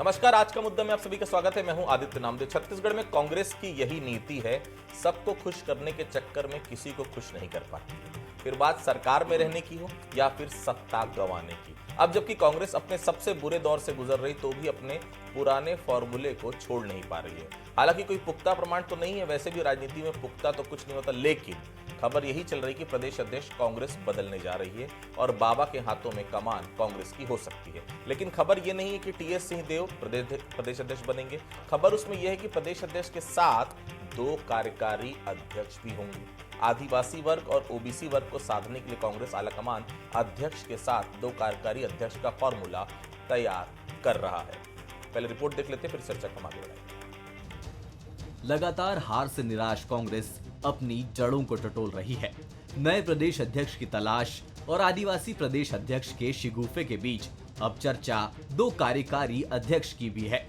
नमस्कार, आज का मुद्दा में आप सभी का स्वागत है। मैं हूं आदित्य नामदेव। छत्तीसगढ़ में कांग्रेस की यही नीति है, सबको खुश करने के चक्कर में किसी को खुश नहीं कर पाती। फिर बात सरकार में रहने की हो या फिर सत्ता गंवाने की। अब जबकि कांग्रेस अपने सबसे बुरे दौर से गुजर रही तो भी अपने पुराने फॉर्मूले को छोड़ नहीं पा रही है। हालांकि कोई पुख्ता प्रमाण तो नहीं है, वैसे भी राजनीति में पुख्ता तो कुछ नहीं होता, लेकिन खबर यही चल रही कि प्रदेश अध्यक्ष कांग्रेस बदलने जा रही है और बाबा के हाथों में कमान कांग्रेस की हो सकती है। लेकिन खबर यह नहीं है कि टीएस सिंहदेव प्रदेश अध्यक्ष बनेंगे। खबर उसमें यह है कि प्रदेश अध्यक्ष के साथ 2 कार्यकारी अध्यक्ष भी होंगे। आदिवासी वर्ग और ओबीसी वर्ग को साधने के लिए कांग्रेस आलाकमान अध्यक्ष के साथ 2 कार्यकारी अध्यक्ष का फॉर्मूला तैयार कर रहा है। पहले रिपोर्ट देख लेते, फिर चर्चा को आगे बढ़ाएंगे। लगातार हार से निराश कांग्रेस अपनी जड़ों को टटोल रही है। नए प्रदेश अध्यक्ष की तलाश और आदिवासी प्रदेश अध्यक्ष के शिगुफे के बीच अब चर्चा 2 कार्यकारी अध्यक्ष की भी है।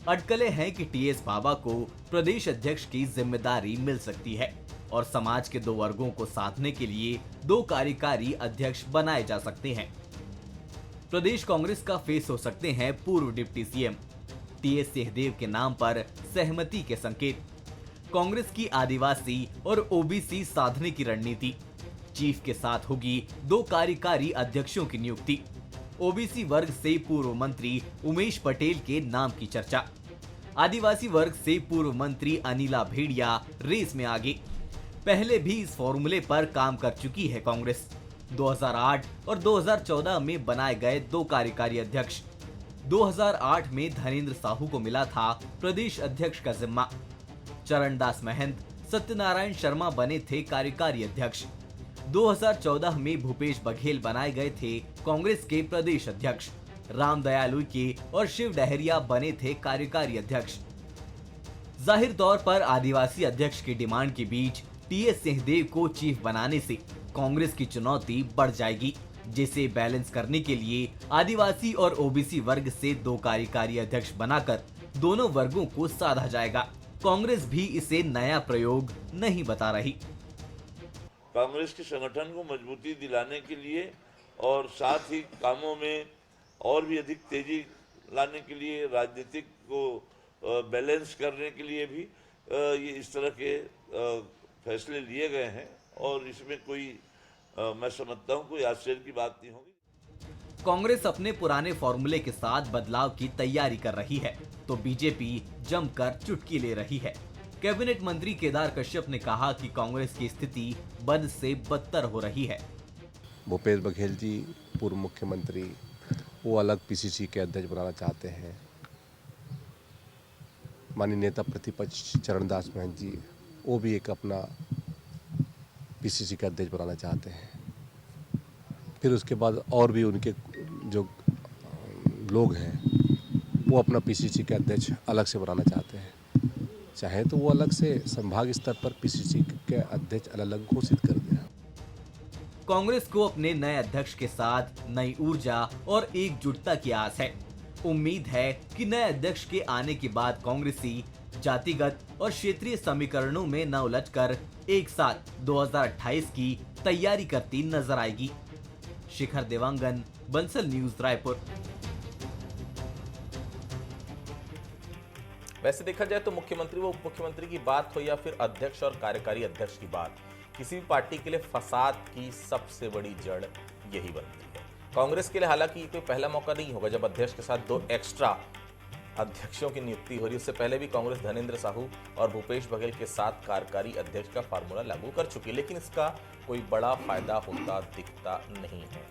अटकलें हैं कि टीएस बाबा को प्रदेश अध्यक्ष की जिम्मेदारी मिल सकती है और समाज के 2 वर्गों को साधने के लिए 2 कार्यकारी अध्यक्ष बनाए जा सकते हैं। प्रदेश कांग्रेस का फेस हो सकते हैं पूर्व डिप्टी सीएम। टीएस सिंहदेव के नाम पर सहमति के संकेत। कांग्रेस की आदिवासी और ओबीसी साधने की रणनीति। चीफ के साथ होगी 2 कार्यकारी अध्यक्षों की नियुक्ति। ओबीसी वर्ग से पूर्व मंत्री उमेश पटेल के नाम की चर्चा। आदिवासी वर्ग से पूर्व मंत्री अनिला भेड़िया रेस में आगे। पहले भी इस फॉर्मूले पर काम कर चुकी है कांग्रेस। 2008 और 2014 में बनाए गए 2 कार्यकारी अध्यक्ष। 2008 में धनेंद्र साहू को मिला था प्रदेश अध्यक्ष का जिम्मा। चरणदास महंत, सत्यनारायण शर्मा बने थे कार्यकारी अध्यक्ष। 2014 में भूपेश बघेल बनाए गए थे कांग्रेस के प्रदेश अध्यक्ष। रामदयाल उइके और शिव डहरिया बने थे कार्यकारी अध्यक्ष। जाहिर तौर पर आदिवासी अध्यक्ष की डिमांड के बीच टीएस सिंहदेव को चीफ बनाने से कांग्रेस की चुनौती बढ़ जाएगी, जिसे बैलेंस करने के लिए आदिवासी और ओबीसी वर्ग से 2 कार्यकारी अध्यक्ष बनाकर दोनों वर्गों को साधा जाएगा। कांग्रेस भी इसे नया प्रयोग नहीं बता रही। कांग्रेस के संगठन को मजबूती दिलाने के लिए और साथ ही कामों में और भी अधिक तेजी लाने के लिए, राजनीतिक को बैलेंस करने के लिए भी ये इस तरह के फैसले लिए गए हैं और इसमें कोई मैं समझता हूँ कोई आश्चर्य की बात नहीं होगी। कांग्रेस अपने पुराने फॉर्मूले के साथ बदलाव की तैयारी कर रही है तो बीजेपी जमकर चुटकी ले रही है। कैबिनेट मंत्री केदार कश्यप ने कहा कि कांग्रेस की स्थिति बद से बदतर हो रही है। भूपेश बघेल जी पूर्व मुख्यमंत्री, वो अलग पीसीसी के अध्यक्ष बनाना चाहते हैं। माननीय नेता प्रतिपक्ष चरणदास महंत जी, वो भी एक अपना पीसीसी का अध्यक्ष बनाना चाहते हैं। फिर उसके बाद और भी उनके जो लोग हैं वो अपना पीसीसी के अध्यक्ष अलग से बनाना चाहते हैं। चाहे तो वो अलग से संभाग स्तर पर पीसीसी के अध्यक्ष अलग अलग घोषित कर दें। कांग्रेस को अपने नए अध्यक्ष के साथ नई ऊर्जा और एकजुटता की आस है। उम्मीद है कि नए अध्यक्ष के आने के बाद कांग्रेसी जातिगत और क्षेत्रीय समीकरणों में न उलझकर एक साथ 2028 की तैयारी करती नजर आएगी। शिखर देवांगन, बंसल न्यूज, रायपुर। वैसे देखा जाए तो मुख्यमंत्री व उप मुख्यमंत्री की बात हो या फिर अध्यक्ष और कार्यकारी अध्यक्ष की बात, किसी भी पार्टी के लिए फसाद की सबसे बड़ी जड़ यही बनती है। कांग्रेस के लिए हालांकि ये कोई पहला मौका नहीं होगा जब अध्यक्ष के साथ 2 एक्स्ट्रा अध्यक्षों की नियुक्ति हो रही है। उससे पहले भी कांग्रेस धनेंद्र साहू और भूपेश बघेल के साथ कार्यकारी अध्यक्ष का फार्मूला लागू कर चुकी है, लेकिन इसका कोई बड़ा फायदा होता दिखता नहीं है।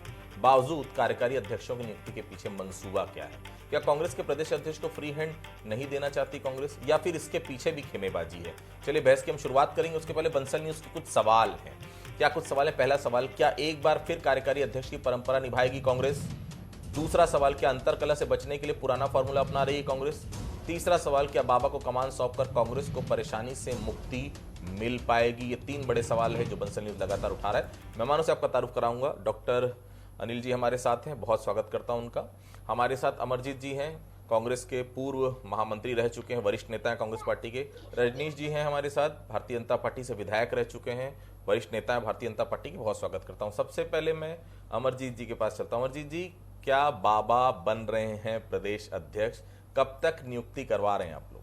बावजूद कार्यकारी अध्यक्षों की नियुक्ति के पीछे मंसूबा क्या है? क्या कांग्रेस के प्रदेश अध्यक्ष को फ्री हैंड नहीं देना चाहती कांग्रेस, या फिर इसके पीछे भी खेमेबाजी है? चलिए बहस की हम शुरुआत करेंगे। उसके पहले बंसल न्यूज के कुछ सवाल हैं। क्या कुछ सवाल है? पहला सवाल, क्या एक बार फिर कार्यकारी अध्यक्ष की परंपरा निभाएगी कांग्रेस? दूसरा सवाल, क्या अंतरकलह से बचने के लिए पुराना फॉर्मूला अपना रही है कांग्रेस? तीसरा सवाल, क्या बाबा को कमान सौंपकर कांग्रेस को परेशानी से मुक्ति मिल पाएगी? ये 3 बड़े सवाल है जो बंसल न्यूज लगातार उठा रहा है। मेहमानों से आपका तारुफ कराऊंगा। डॉक्टर अनिल जी हमारे साथ हैं, बहुत स्वागत करता हूं उनका। हमारे साथ अमरजीत जी हैं, कांग्रेस के पूर्व महामंत्री रह चुके हैं, वरिष्ठ नेता हैं कांग्रेस पार्टी के। रजनीश जी हैं हमारे साथ, भारतीय जनता पार्टी से विधायक रह चुके हैं, वरिष्ठ नेता है भारतीय जनता पार्टी के। बहुत स्वागत करता हूं। सबसे पहले मैं अमरजीत जी के पास चलता हूं। अमरजीत जी, क्या बाबा बन रहे हैं प्रदेश अध्यक्ष? कब तक नियुक्ति करवा रहे हैं आप लोग?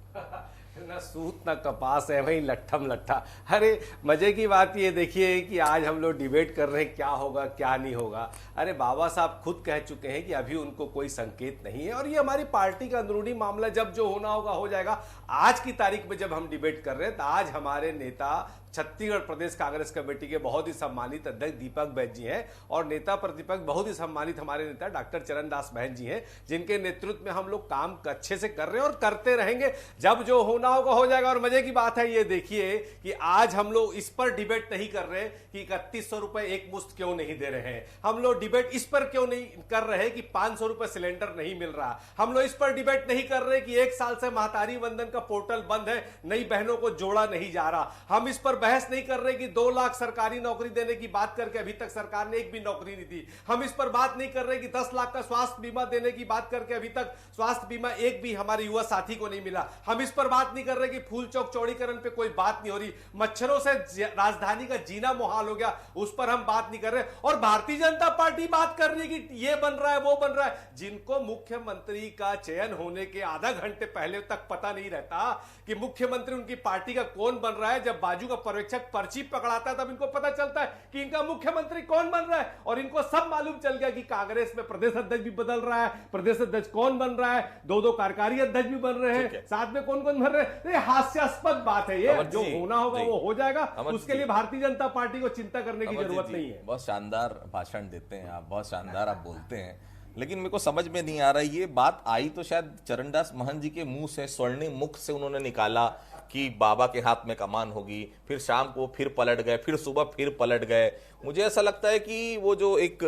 ना सूत ना कपास है भाई, लट्ठम लट्ठा। अरे मजे की बात ये देखिए कि आज हम लोग डिबेट कर रहे हैं क्या होगा क्या नहीं होगा। अरे बाबा साहब खुद कह चुके हैं कि अभी उनको कोई संकेत नहीं है और ये हमारी पार्टी का अंदरूनी मामला, जब जो होना होगा हो जाएगा। आज की तारीख में जब हम डिबेट कर रहे हैं तो आज हमारे नेता छत्तीसगढ़ प्रदेश कांग्रेस कमेटी के बहुत ही सम्मानित अध्यक्ष दीपक बैज जी हैं और नेता प्रतिपक्ष बहुत ही सम्मानित हमारे नेता डॉक्टर चरणदास महंत जी हैं, जिनके नेतृत्व में हम लोग काम अच्छे से कर रहे हैं और करते रहेंगे। जब जो होना होगा हो जाएगा। और मजे की बात है ये देखिए कि आज हम लोग इस पर डिबेट नहीं कर रहे कि 3100 रुपए एक मुश्त क्यों नहीं दे रहे हैं। हम लोग डिबेट इस पर क्यों नहीं कर रहे कि 500 रुपए सिलेंडर नहीं मिल रहा। हम लोग इस पर डिबेट नहीं कर रहे कि 1 साल से महतारी वंदन का पोर्टल बंद है, नई बहनों को जोड़ा नहीं जा रहा। हम इस पर बहस नहीं कर रहे कि 2 लाख सरकारी नौकरी देने की बात करके अभी तक सरकार ने एक भी नौकरी नहीं दी। हम इस पर बात नहीं कर रहे कि 10 लाख का स्वास्थ्य बीमा देने की बात करके अभी तक स्वास्थ्य बीमा एक भी हमारे युवा साथी को नहीं मिला। हम इस पर बात नहीं कर रहे कि फूल चौक चौड़ीकरण पे कोई बात नहीं हो रही। मच्छरों से राजधानी का जीना मुहाल हो गया, उस पर हम बात नहीं कर रहे। और भारतीय जनता पार्टी बात कर रही है कि ये बन रहा है वो बन रहा है। जिनको मुख्यमंत्री का चयन होने के आधा घंटे पहले तक पता नहीं रहता कि मुख्यमंत्री उनकी पार्टी का कौन बन रहा है, जब बाजू का पर्यवेक्षक पर्ची पकड़ाता है तब इनको पता चलता है कि इनका मुख्यमंत्री कौन बन रहा है। और इनको सब मालूम चल गया कि कांग्रेस में प्रदेश अध्यक्ष भी बदल रहा है, प्रदेश अध्यक्ष कौन बन रहा है, 2 कार्यकारी अध्यक्ष भी बन रहे हैं, साथ में कौन कौन बन रहे हैं। ये हास्यास्पद बात है। ये जो होना होगा वो हो जाएगा। उसके लिए भारतीय जनता पार्टी को चिंता करने की जरूरत नहीं है। बहुत शानदार भाषण देते हैं आप, बहुत शानदार आप बोलते हैं, लेकिन मेरे को समझ में नहीं आ रहा है। ये बात आई तो शायद चरणदास महंत जी के मुंह से, स्वर्णिम मुख से उन्होंने निकाला कि बाबा के हाथ में कमान होगी, फिर शाम को फिर पलट गए, फिर सुबह फिर पलट गए। मुझे ऐसा लगता है कि वो जो एक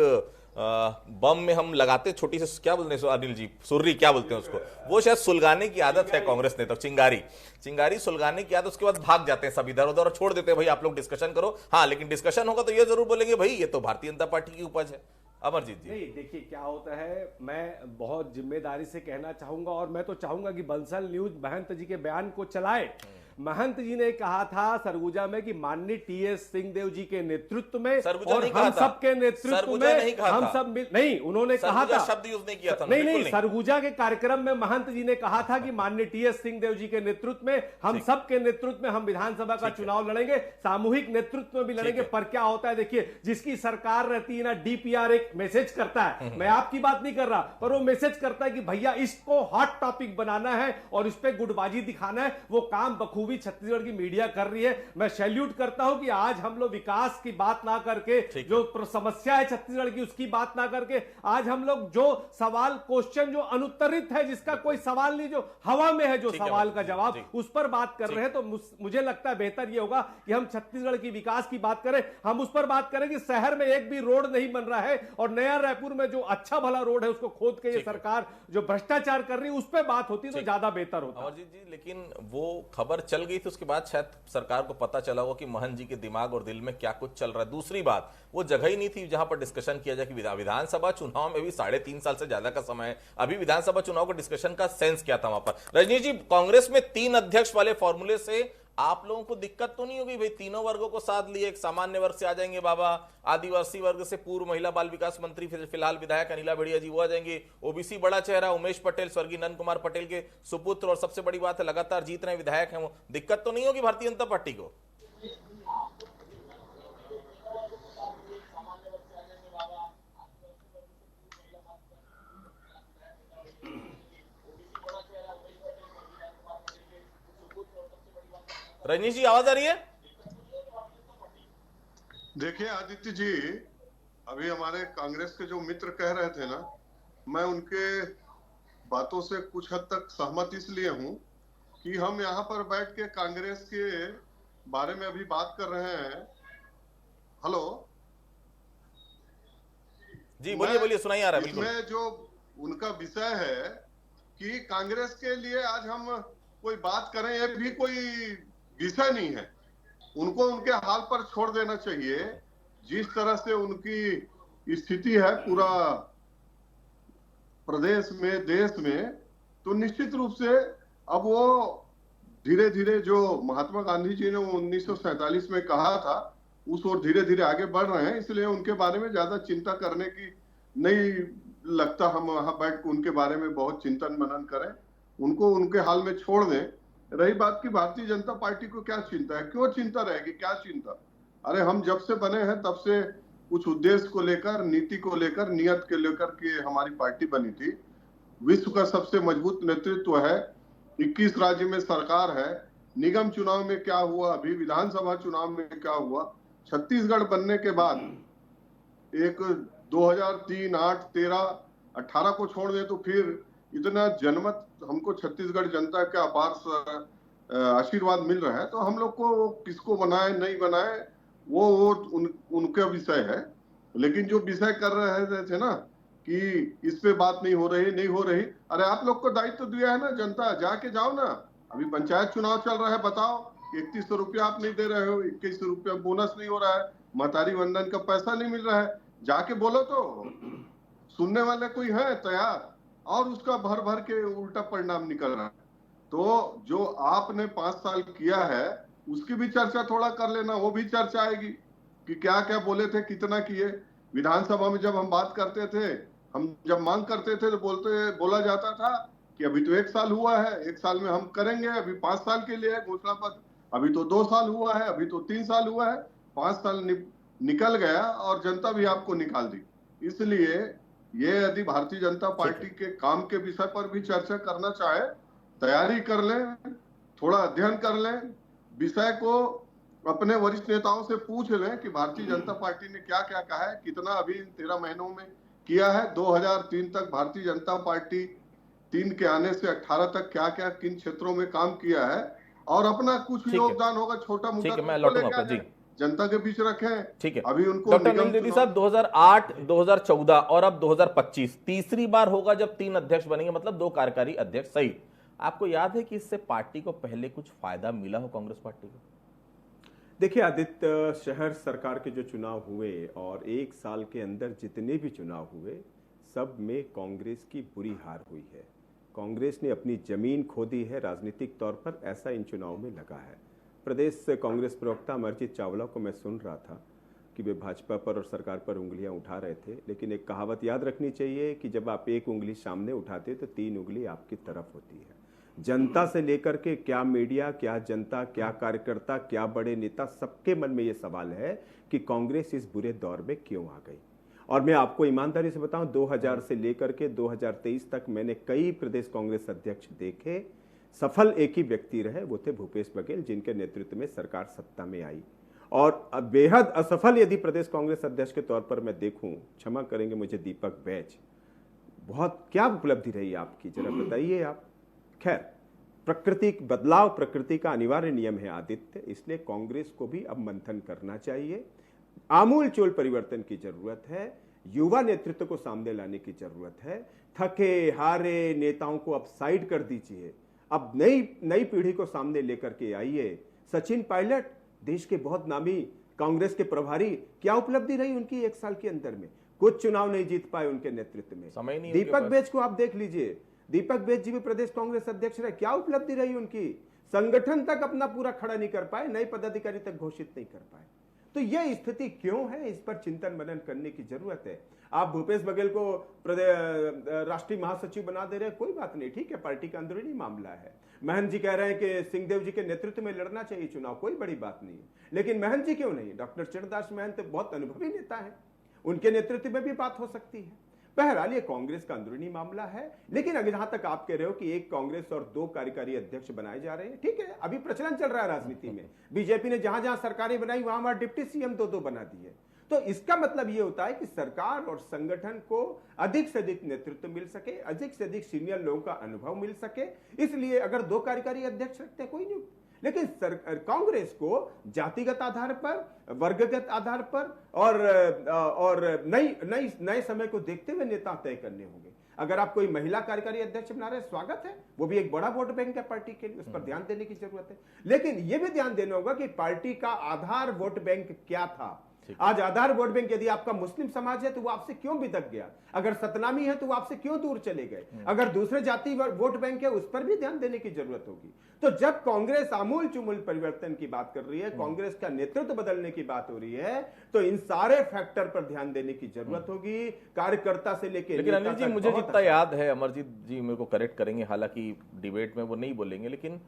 बम में हम लगाते छोटी से, क्या बोलते हैं अनिल जी, सुर्री क्या बोलते हैं उसको, वो शायद सुलगाने की आदत है कांग्रेस नेता, चिंगारी सुलगाने की आदत। उसके बाद भाग जाते हैं सब इधर उधर और छोड़ देते हैं भाई आप लोग डिस्कशन करो। हाँ, लेकिन डिस्कशन होगा तो ये जरूर बोलेंगे भाई ये तो भारतीय जनता पार्टी की उपज है। अमरजीत जी, नहीं देखिए क्या होता है, मैं बहुत जिम्मेदारी से कहना चाहूंगा और मैं तो चाहूंगा कि बंसल न्यूज महंत जी के बयान को चलाए। महंत जी ने कहा था सरगुजा में कि माननीय टीएस सिंहदेव जी के नेतृत्व में और हम सब के नेतृत्व में हम सब नहीं, उन्होंने कहा था, शब्द यूज नहीं किया था। नहीं, सरगुजा के कार्यक्रम में महंत जी ने कहा था कि माननीय टीएस सिंहदेव जी के नेतृत्व में हम सब के नेतृत्व में हम विधानसभा का चुनाव लड़ेंगे, सामूहिक नेतृत्व में भी लड़ेंगे। पर क्या होता है देखिए, जिसकी सरकार रहती है ना, डीपीआर एक मैसेज करता है, मैं आपकी बात नहीं कर रहा, पर वो मैसेज करता है कि भैया इसको हॉट टॉपिक बनाना है और इस पर गुटबाजी दिखाना है। वो काम बखूबी छत्तीसगढ़ की मीडिया कर रही है। मैं सैल्यूट करता हूं कि आज हम लोग विकास की बात ना करके, जो समस्या है छत्तीसगढ़ की उसकी बात ना करके, आज हम लोग जो सवाल क्वेश्चन जो अनुत्तरित है, जिसका कोई सवाल नहीं, जो हवा में है, जो सवाल का जवाब, उस पर बात कर रहे हैं। तो मुझे लगता है बेहतर यह होगा कि हम छत्तीसगढ़ की विकास की बात करें, हम उस पर बात करें कि शहर में एक भी रोड नहीं बन रहा है और नया रायपुर में जो अच्छा भला रोड है उसको खोद के ये सरकार जो भ्रष्टाचार कर रही है उस पर बात होती तो ज्यादा बेहतर होता। अमरजीत जी, लेकिन वो खबर चल गई थी, उसके बाद शायद सरकार को पता चला होगा कि महंत जी के दिमाग और दिल में क्या कुछ चल रहा है। दूसरी बात, वो जगह ही नहीं थी जहां पर डिस्कशन किया जाए कि विधानसभा चुनाव में भी 3.5 साल से ज्यादा का समय है, अभी विधानसभा चुनाव का डिस्कशन का सेंस क्या था वहां पर। रजनीश जी, कांग्रेस में 3 अध्यक्ष वाले फॉर्मूले से आप लोगों को दिक्कत तो नहीं होगी भाई? तीनों वर्गों को साथ लिए, एक सामान्य वर्ग से आ जाएंगे बाबा, आदिवासी वर्ग से पूर्व महिला बाल विकास मंत्री फिलहाल विधायक अनिला भेड़िया जी वो आ जाएंगे, ओबीसी बड़ा चेहरा उमेश पटेल, स्वर्गीय नंद कुमार पटेल के सुपुत्र, और सबसे बड़ी बात है लगातार जीत रहे विधायक हैं वो। दिक्कत तो नहीं होगी भारतीय जनता पार्टी को? रजनीश जी, आवाज आ रही है? देखिए आदित्य जी, अभी हमारे कांग्रेस के जो मित्र कह रहे थे ना, मैं उनके बातों से कुछ हद तक सहमत इसलिए हूं कि हम यहाँ पर बैठ के कांग्रेस के बारे में अभी बात कर रहे हैं। हेलो जी, बोलिए, सुनाई आ रहा है। बिल्कुल, इसमें जो उनका विषय है कि कांग्रेस के लिए आज हम कोई बात करें, ये भी कोई विषय नहीं है। उनको उनके हाल पर छोड़ देना चाहिए। जिस तरह से उनकी स्थिति है पूरा प्रदेश में, देश में, तो निश्चित रूप से अब वो धीरे धीरे जो महात्मा गांधी जी ने 1947 में कहा था उस ओर धीरे धीरे आगे बढ़ रहे हैं। इसलिए उनके बारे में ज्यादा चिंता करने की नहीं लगता हम वहां बैठ के उनके बारे में बहुत चिंतन मनन करें। उनको उनके हाल में छोड़ दें। रही बात की भारतीय जनता पार्टी को क्या चिंता है, क्यों चिंता रहेगी, क्या चिंता? अरे हम जब से बने हैं तब से कुछ उद्देश्य को लेकर, नीति को लेकर, नियत के लेकर के हमारी पार्टी बनी थी। विश्व का सबसे मजबूत नेतृत्व है, 21 राज्य में सरकार है, निगम चुनाव में क्या हुआ, अभी विधानसभा चुनाव में क्या हुआ, छत्तीसगढ़ बनने के बाद एक 2003, 8, 13, 18 को छोड़ दे तो फिर इतना जनमत हमको छत्तीसगढ़ जनता का अपार आशीर्वाद मिल रहा है। तो हम लोग को किसको बनाए नहीं बनाए वो उनका विषय है। लेकिन जो विषय कर रहे थे ना कि इस पे बात नहीं हो रही, अरे आप लोग को दायित्व तो दिया है ना जनता, जाके जाओ ना। अभी पंचायत चुनाव चल रहा है, बताओ 3100 रुपया आप नहीं दे रहे हो, 2100 रुपया बोनस नहीं हो रहा है, महतारी वंदन का पैसा नहीं मिल रहा है, जाके बोलो तो सुनने वाले कोई है तैयार, और उसका भर भर के उल्टा परिणाम निकल रहा है। तो जो आपने 5 साल किया है उसकी भी चर्चा थोड़ा कर लेना, वो भी चर्चा आएगी कि क्या क्या बोले थे, कितना किए। विधानसभा में जब हम बात करते थे, हम जब मांग करते थे तो बोला जाता था कि अभी तो 1 साल हुआ है, 1 साल में हम करेंगे, अभी 5 साल के लिए है घोषणा पत्र, अभी तो 2 साल हुआ है, अभी तो 3 साल हुआ है, 5 साल निकल गया और जनता भी आपको निकाल दी। इसलिए ये यदि भारतीय जनता पार्टी के काम के विषय पर भी चर्चा करना चाहे, तैयारी कर लें, थोड़ा अध्ययन कर लें, विषय को अपने वरिष्ठ नेताओं से पूछ लें कि भारतीय जनता पार्टी ने क्या क्या कहा है, कितना अभी इन 13 महीनों में किया है। 2003 तक भारतीय जनता पार्टी 3 के आने से 18 तक क्या क्या किन क्षेत्रों में काम किया है, और अपना कुछ योगदान होगा छोटा मोटा, मैं लौटूंगा जी, जनता के बीच रखें। ठीक है, अभी उनको डॉक्टर नीलम द्विवेदी साहब 2008, 2014 और अब 2025 तीसरी बार होगा जब 3 अध्यक्ष बनेंगे, मतलब 2 कार्यकारी अध्यक्ष सहित। आपको याद है कि इससे पार्टी को पहले कुछ फायदा मिला हो कांग्रेस पार्टी को? देखिए आदित्य, शहर सरकार के जो चुनाव हुए और 1 साल के अंदर जितने भी चुनाव हुए, सब में कांग्रेस की बुरी हार हुई है। कांग्रेस ने अपनी जमीन खो दी है राजनीतिक तौर पर, ऐसा इन चुनाव में लगा है। प्रदेश कांग्रेस प्रवक्ता अमरजीत चावला को मैं सुन रहा था कि वे भाजपा पर और सरकार पर उंगलियां उठा रहे थे, लेकिन एक कहावत याद रखनी चाहिए कि जब आप एक उंगली सामने उठाते तो 3 उंगली आपकी तरफ होती है। जनता से लेकर के क्या मीडिया, क्या जनता, क्या कार्यकर्ता, क्या बड़े नेता, सबके मन में ये सवाल है कि कांग्रेस इस बुरे दौर में क्यों आ गई। और मैं आपको ईमानदारी से बताऊं, 2000 से लेकर के 2023 तक मैंने कई प्रदेश कांग्रेस अध्यक्ष देखे, सफल एक ही व्यक्ति रहे, वो थे भूपेश बघेल, जिनके नेतृत्व में सरकार सत्ता में आई। और बेहद असफल यदि प्रदेश कांग्रेस अध्यक्ष के तौर पर मैं देखूं, क्षमा करेंगे मुझे दीपक बैज, बहुत क्या उपलब्धि रही आपकी, जरा बताइए आप। खैर, प्रकृति बदलाव प्रकृति का अनिवार्य नियम है आदित्य, इसलिए कांग्रेस को भी अब मंथन करना चाहिए। आमूल चूल परिवर्तन की जरूरत है, युवा नेतृत्व को सामने लाने की जरूरत है। थके हारे नेताओं को अब साइड कर दीजिए, अब नई पीढ़ी को सामने लेकर के आइए। सचिन पायलट, देश के बहुत नामी कांग्रेस के प्रभारी, क्या उपलब्धि रही उनकी 1 साल के अंदर में? कुछ चुनाव नहीं जीत पाए उनके नेतृत्व में। समय नहीं। दीपक बैज को आप देख लीजिए, दीपक बैज जी भी प्रदेश कांग्रेस अध्यक्ष रहे, क्या उपलब्धि रही उनकी? संगठन तक अपना पूरा खड़ा नहीं कर पाए, नए पदाधिकारी तक घोषित नहीं कर पाए। तो यह स्थिति क्यों है, इस पर चिंतन मनन करने की जरूरत है। आप भूपेश बघेल को राष्ट्रीय महासचिव बना दे रहे हैं, कोई बात नहीं, ठीक है, पार्टी का अंदरूनी मामला है। महंत जी कह रहे हैं कि सिंहदेव जी के नेतृत्व में लड़ना चाहिए चुनाव, कोई बड़ी बात नहीं है, लेकिन महंत जी क्यों नहीं? डॉक्टर चरणदास महंत बहुत अनुभवी नेता है, उनके नेतृत्व में भी बात हो सकती है। बहरहाल ये कांग्रेस का अंदरूनी मामला है। लेकिन अगर जहां तक आप कह रहे हो कि एक कांग्रेस और 2 कार्यकारी अध्यक्ष बनाए जा रहे हैं, ठीक है, अभी प्रचलन चल रहा है राजनीति में। बीजेपी ने जहां जहां सरकारें बनाई वहां डिप्टी सीएम 2-2 बना दिए। तो इसका मतलब ये होता है कि सरकार और संगठन को अधिक से अधिक नेतृत्व मिल सके, अधिक से अधिक सीनियर लोगों का अनुभव मिल सके। इसलिए अगर 2 कार्यकारी अध्यक्ष रखते हैं कोई नहीं, लेकिन कांग्रेस को जातिगत आधार पर, वर्गगत आधार पर और नए समय को देखते हुए नेता तय करने होंगे। अगर आप कोई महिला कार्यकारी अध्यक्ष बना रहे हैं, स्वागत है, वो भी एक बड़ा वोट बैंक है पार्टी के लिए, उस पर ध्यान देने की जरूरत है। लेकिन यह भी ध्यान देना होगा कि पार्टी का आधार वोट बैंक क्या था। आज आधार वोट बैंक यदि आपका मुस्लिम समाज है तो वो आपसे क्यों बिदक गया, अगर सतनामी है तो वो आपसे क्यों दूर चले गए, अगर दूसरे जाति वोट बैंक है उस पर भी ध्यान देने की जरूरत होगी। तो जब कांग्रेस आमूल चुमूल परिवर्तन की बात कर रही है, कांग्रेस का नेतृत्व बदलने की बात हो रही है, तो इन सारे फैक्टर पर ध्यान देने की जरूरत होगी, कार्यकर्ता से लेकर। लेकिन अनिल जी, मुझे जितना याद है, अमरजीत जी मेरे को करेक्ट करेंगे, हालांकि डिबेट में वो नहीं बोलेंगे, लेकिन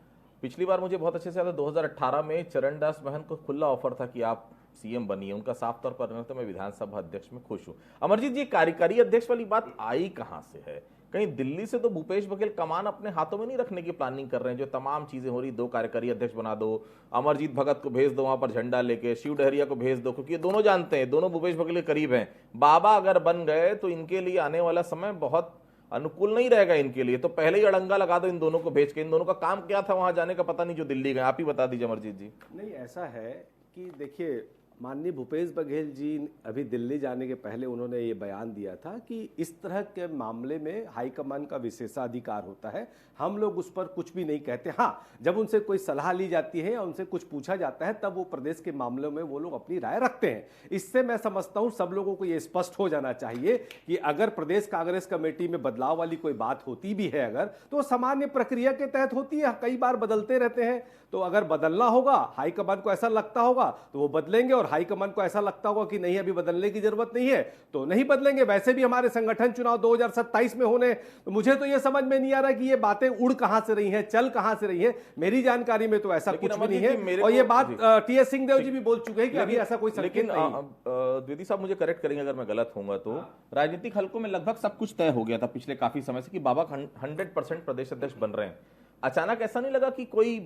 पिछली बार मुझे बहुत अच्छे से याद है 2018 में चरणदास महन को खुला ऑफर था कि आप सीएम बनिए, उनका साफ तौर पर तो मैं विधानसभा अध्यक्ष में खुश हूं। अमरजीत जी, कार्यकारी अध्यक्ष वाली बात आई कहां से है? कहीं दिल्ली से तो भूपेश बघेल कमान अपने हाथों में नहीं रखने की प्लानिंग कर रहे हैं? जो तमाम चीजें हो रही, 2 कार्यकारी अध्यक्ष बना दो, अमरजीत भगत को भेज दो वहां पर झंडा लेके, शिव डहरिया को भेज दो, क्योंकि ये दोनों जानते हैं, दोनों भूपेश बघेल के करीब हैं। बाबा अगर बन गए तो इनके लिए आने वाला समय बहुत अनुकूल नहीं रहेगा इनके लिए, तो पहले ही अड़ंगा लगा दो इन दोनों को भेज के। इन दोनों का काम क्या था वहां जाने का, पता नहीं, जो दिल्ली गए। आप ही बता दीजिए अमरजीत जी। नहीं, ऐसा है कि देखिए, माननीय भूपेश बघेल जी अभी दिल्ली जाने के पहले उन्होंने ये बयान दिया था कि इस तरह के मामले में हाईकमान का विशेषाधिकार होता है, हम लोग उस पर कुछ भी नहीं कहते। हाँ, जब उनसे कोई सलाह ली जाती है या उनसे कुछ पूछा जाता है तब वो प्रदेश के मामलों में वो लोग अपनी राय रखते हैं। इससे मैं समझता हूँ सब लोगों को ये स्पष्ट हो जाना चाहिए कि अगर प्रदेश कांग्रेस कमेटी में बदलाव वाली कोई बात होती भी है अगर, तो सामान्य प्रक्रिया के तहत होती है, कई बार बदलते रहते हैं। तो अगर बदलना होगा, हाईकमान को ऐसा लगता होगा तो वो बदलेंगे, और हाईकमान को ऐसा लगता होगा कि नहीं अभी बदलने की जरूरत नहीं है तो नहीं बदलेंगे। वैसे भी हमारे संगठन चुनाव 2027 में होने, तो मुझे तो ये समझ में नहीं आ रहा कि ये बातें उड़ कहां से रही हैं, चल कहां से रही हैं। मेरी जानकारी में तो ऐसा कुछ भी नहीं है, और ये बात टीएस सिंहदेव जी भी बोल चुके हैं कि अभी ऐसा कोई संकेत नहीं। द्विवेदी साहब मुझे करेक्ट करेंगे अगर मैं गलत होऊंगा तो, राजनीतिक हलकों में लगभग सब कुछ तय हो गया था पिछले काफी समय से कि बाबा 100% प्रदेश अध्यक्ष बन रहे हैं। अचानक ऐसा नहीं लगा कि कोई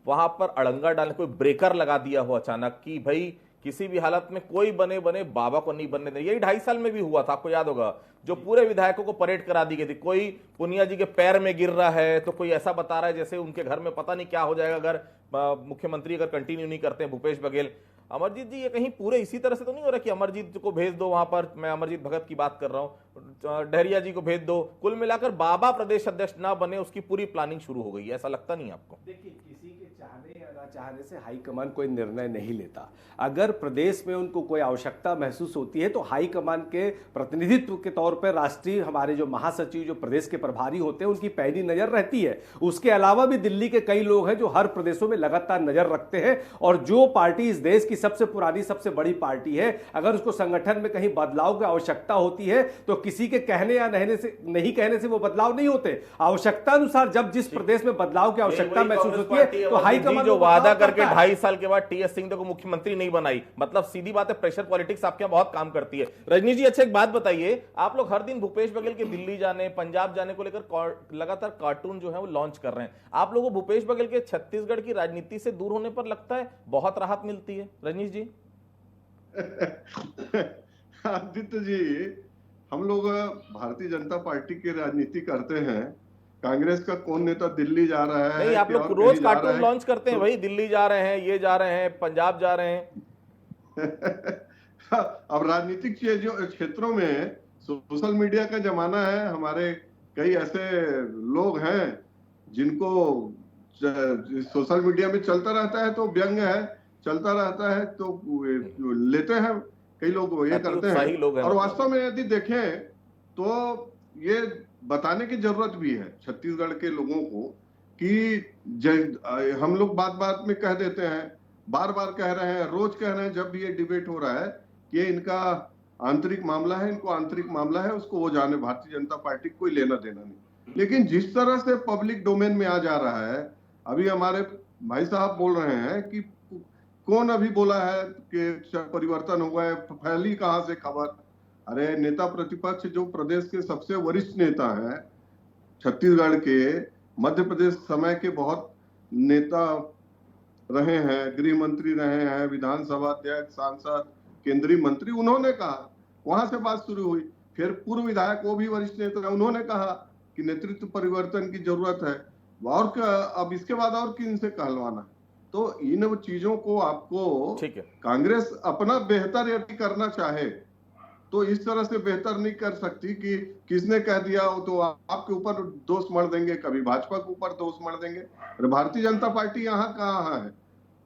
वहां पर अड़ंगा डालने, कोई ब्रेकर लगा दिया हो अचानक कि भाई किसी भी हालत में कोई बने बाबा को नहीं बनने दें? यही 2.5 साल में भी हुआ था, आपको याद होगा, जो पूरे विधायकों को परेड करा दी गई थी। कोई पुनिया जी के पैर में गिर रहा है तो कोई ऐसा बता रहा है जैसे उनके घर में पता नहीं क्या हो जाएगा अगर मुख्यमंत्री अगर कंटिन्यू नहीं करते हैं भूपेश बघेल। अमरजीत जी, ये कहीं पूरे इसी तरह से तो नहीं हो रहा कि अमरजीत को भेज दो वहां पर, मैं अमरजीत भगत की बात कर रहा हूं, डहरिया जी को भेज दो, कुल मिलाकर बाबा प्रदेश अध्यक्ष ना बने उसकी पूरी प्लानिंग शुरू हो गई? ऐसा लगता नहीं आपको? देखिए, किसी के चाहने या ना चाहने से हाईकमान कोई निर्णय नहीं लेता। अगर प्रदेश में उनको कोई आवश्यकता महसूस होती है तो हाईकमान के प्रतिनिधित्व के तौर पर राष्ट्रीय हमारे जो महासचिव, जो प्रदेश के प्रभारी होते हैं, उनकी पैनी नजर रहती है। उसके अलावा भी दिल्ली के कई लोग हैं जो हर प्रदेशों में लगातार नजर रखते हैं, और जो पार्टी इस देश की सबसे पुरानी, सबसे बड़ी पार्टी है, अगर उसको संगठन में कहीं बदलाव की आवश्यकता होती है तो किसी के कहने या नहीं कहने से वो बदलाव नहीं होते। आवश्यकता अनुसार जब जिस प्रदेश में बदलाव की आवश्यकता महसूस होती है तो हाईकमान जो वादा करके 2.5 साल के बाद टीएस सिंहदेव को मुख्यमंत्री नहीं बनाई, मतलब सीधी बात है, प्रेशर पॉलिटिक्स आपके यहाँ बहुत काम करती है। रजनीश जी, अच्छा एक बात बताइए, आप लोग हर दिन भूपेश बघेल के दिल्ली जाने, पंजाब जाने को लेकर लगातार कार्टून जो है वो लॉन्च कर रहे हैं। आप लोगों को भूपेश बघेल के छत्तीसगढ़ की राजनीति से दूर होने पर लगता है बहुत राहत मिलती है? रजनीश जी। आदित्य जी, हम लोग भारतीय जनता पार्टी की राजनीति करते हैं, कांग्रेस का कौन नेता दिल्ली जा रहा है? नहीं, आप लोग रोज कार्टून लॉन्च करते हैं, भाई दिल्ली जा रहे हैं, ये जा रहे हैं, पंजाब जा रहे हैं। अब राजनीतिक क्षेत्रों में सोशल मीडिया का जमाना है। हमारे कई ऐसे लोग हैं जिनको सोशल मीडिया में चलता रहता है तो व्यंग है, चलता रहता है तो लेते हैं, कई लोग ये करते हैं। और वास्तव में यदि देखें तो ये बताने की जरूरत भी है छत्तीसगढ़ के लोगों को कि हम लोग बात बात में कह देते हैं, बार बार कह रहे हैं, रोज कह रहे हैं जब भी ये डिबेट हो रहा है कि ये इनका आंतरिक मामला है, इनको आंतरिक मामला है, उसको वो जाने, भारतीय जनता पार्टी को कोई लेना देना नहीं। लेकिन जिस तरह से पब्लिक डोमेन में आ जा रहा है, अभी हमारे भाई साहब बोल रहे हैं कि कौन अभी बोला है कि परिवर्तन हुआ है, फैली कहां से खबर? अरे नेता प्रतिपक्ष जो प्रदेश के सबसे वरिष्ठ नेता हैं, छत्तीसगढ़ के, मध्य प्रदेश समय के बहुत नेता रहे हैं, गृह मंत्री रहे हैं, विधानसभा अध्यक्ष, सांसद, केंद्रीय मंत्री, उन्होंने कहा, वहां से बात शुरू हुई। फिर पूर्व विधायक, वो भी वरिष्ठ नेता, उन्होंने कहा कि नेतृत्व परिवर्तन की जरूरत है, और अब इसके बाद और किन से कहलवाना? तो इन चीजों को आपको, कांग्रेस अपना बेहतर यदि करना चाहे तो इस तरह से बेहतर नहीं कर सकती कि किसने कह दिया हो तो आपके ऊपर दोष मढ़ देंगे, कभी भाजपा के ऊपर दोष मढ़ देंगे। भारतीय जनता पार्टी यहाँ कहाँ है?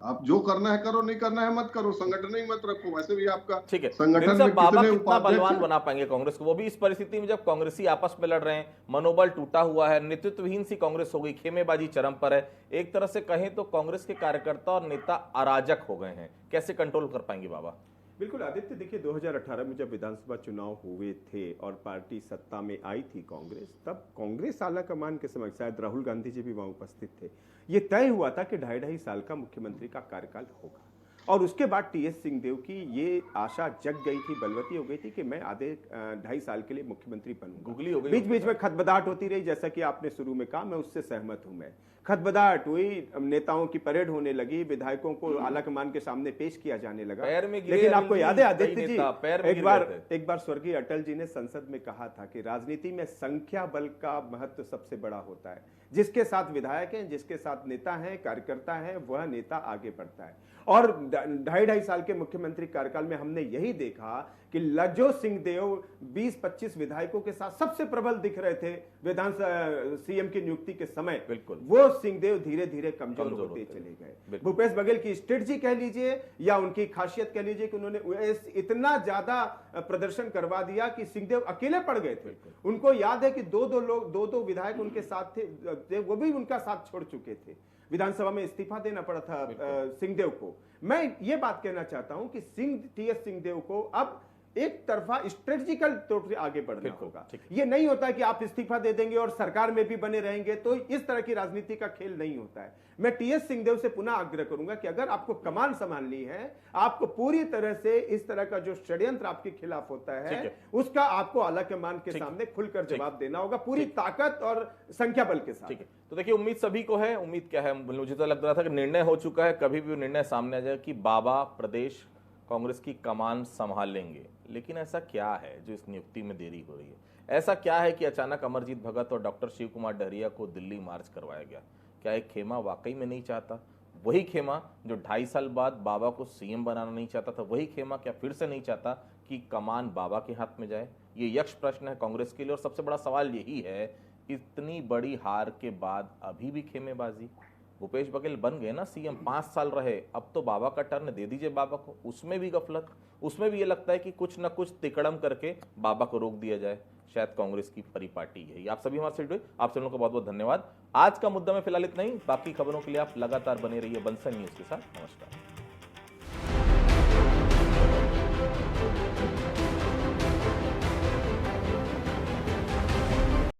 आप जो करना है करो, नहीं करना है मत करो, संगठन ही मत रखो। वैसे भी आपका ठीक है, संगठन लेकिन में साहब, बाबा कितने कितना उपाध्यक्ष बलवान हैं? बना पाएंगे कांग्रेस को, वो भी इस परिस्थिति में जब कांग्रेसी आपस में लड़ रहे हैं, मनोबल टूटा हुआ है, नेतृत्वहीन सी कांग्रेस हो गई, खेमेबाजी चरम पर है। एक तरह से कहें तो कांग्रेस के कार्यकर्ता और नेता अराजक हो गए हैं, कैसे कंट्रोल कर पाएंगे बाबा? बिल्कुल आदित्य, देखिए 2018 में जब विधानसभा चुनाव हुए थे और पार्टी सत्ता में आई थी कांग्रेस, तब कांग्रेस आला कमान के समय शायद राहुल गांधी जी भी वहां उपस्थित थे। ये तय हुआ था कि 2.5 साल का मुख्यमंत्री का कार्यकाल होगा और उसके बाद टीएस सिंहदेव की ये आशा जग गई थी, बलवती हो गई थी कि मैं आधे 2.5 साल के लिए मुख्यमंत्री बनूंगा। गुगली हो गई, बीच बीच में खतबदाहट होती रही, जैसा कि आपने शुरू में कहा, मैं उससे सहमत हूं। मैं खतबदाहट हुई, नेताओं की परेड होने लगी, विधायकों को आलाकमान के सामने पेश किया जाने लगा। पैर में गिरे लेकिन आपको अनिल याद है जी, आदित्य कई जी, नेता पैर में एक गिर बार गए थे। स्वर्गीय अटल जी ने संसद में कहा था कि राजनीति में संख्या बल का महत्व सबसे बड़ा होता है। जिसके साथ विधायक हैं, जिसके साथ नेता हैं, कार्यकर्ता हैं, वह नेता आगे बढ़ता है। और 2.5 साल के मुख्यमंत्री कार्यकाल में हमने यही देखा कि लज्जो सिंहदेव 20-25 विधायकों के साथ सबसे प्रबल दिख रहे थे विधानसभा सीएम की नियुक्ति के समय। बिल्कुल। वो सिंहदेव धीरे धीरे कमजोर होते होते चले गए। बिल्कुल। भूपेश बघेल की स्ट्रेटजी कह लीजिए या उनकी खासियत कह लीजिए कि उन्होंने इतना ज्यादा प्रदर्शन करवा दिया कि सिंहदेव अकेले पड़ गए थे। उनको याद है कि दो विधायक उनके साथ थे, वो भी उनका साथ छोड़ चुके थे। विधानसभा में इस्तीफा देना पड़ा था सिंहदेव को। मैं ये बात कहना चाहता हूं कि टीएस सिंहदेव को अब एक तरफा स्ट्रेटेजिकल तौर से आगे बढ़ना होगा। ये नहीं होता कि आप इस्तीफा दे देंगे और सरकार में भी बने रहेंगे, तो इस तरह की राजनीति का खेल नहीं होता है। मैं टीएस सिंहदेव से पुनः आग्रह करूंगा कि अगर आपको कमान संभालनी है, आपको पूरी तरह से इस तरह का जो षड्यंत्र आपके खिलाफ होता है, उसका आपको आलाकमान के सामने खुलकर जवाब देना होगा, पूरी ताकत और संख्या बल के साथ। ठीक है, तो देखिए उम्मीद सभी को है। उम्मीद क्या है, मुझे तो लग रहा था कि निर्णय हो चुका है, कभी भी निर्णय सामने आ जाए कि बाबा प्रदेश कांग्रेस की कमान संभालेंगे। लेकिन ऐसा क्या है जो इस नियुक्ति में देरी हो रही है? ऐसा क्या है कि अचानक अमरजीत भगत और डॉक्टर शिव कुमार डहरिया को दिल्ली मार्च करवाया गया? क्या एक खेमा वाकई में नहीं चाहता? वही खेमा जो 2.5 साल बाद बाबा को सीएम बनाना नहीं चाहता था, वही खेमा क्या फिर से नहीं चाहता कि कमान बाबा के हाथ में जाए? ये यक्ष प्रश्न है कांग्रेस के लिए। और सबसे बड़ा सवाल यही है, इतनी बड़ी हार के बाद अभी भी खेमेबाजी। भूपेश बघेल बन गए ना सीएम, 5 साल रहे, अब तो बाबा का टर्न दे दीजिए बाबा को। उसमें भी गफलत, उसमें भी ये लगता है कि कुछ ना कुछ तिकड़म करके बाबा को रोक दिया जाए। शायद कांग्रेस की परिपाटी यही। आप सभी हमारे साथ जुड़े, आप सभी लोगों का बहुत बहुत धन्यवाद। आज का मुद्दा में फिलहाल इतना ही। बाकी खबरों के लिए आप लगातार बने रहिए बंसल न्यूज के साथ। नमस्कार।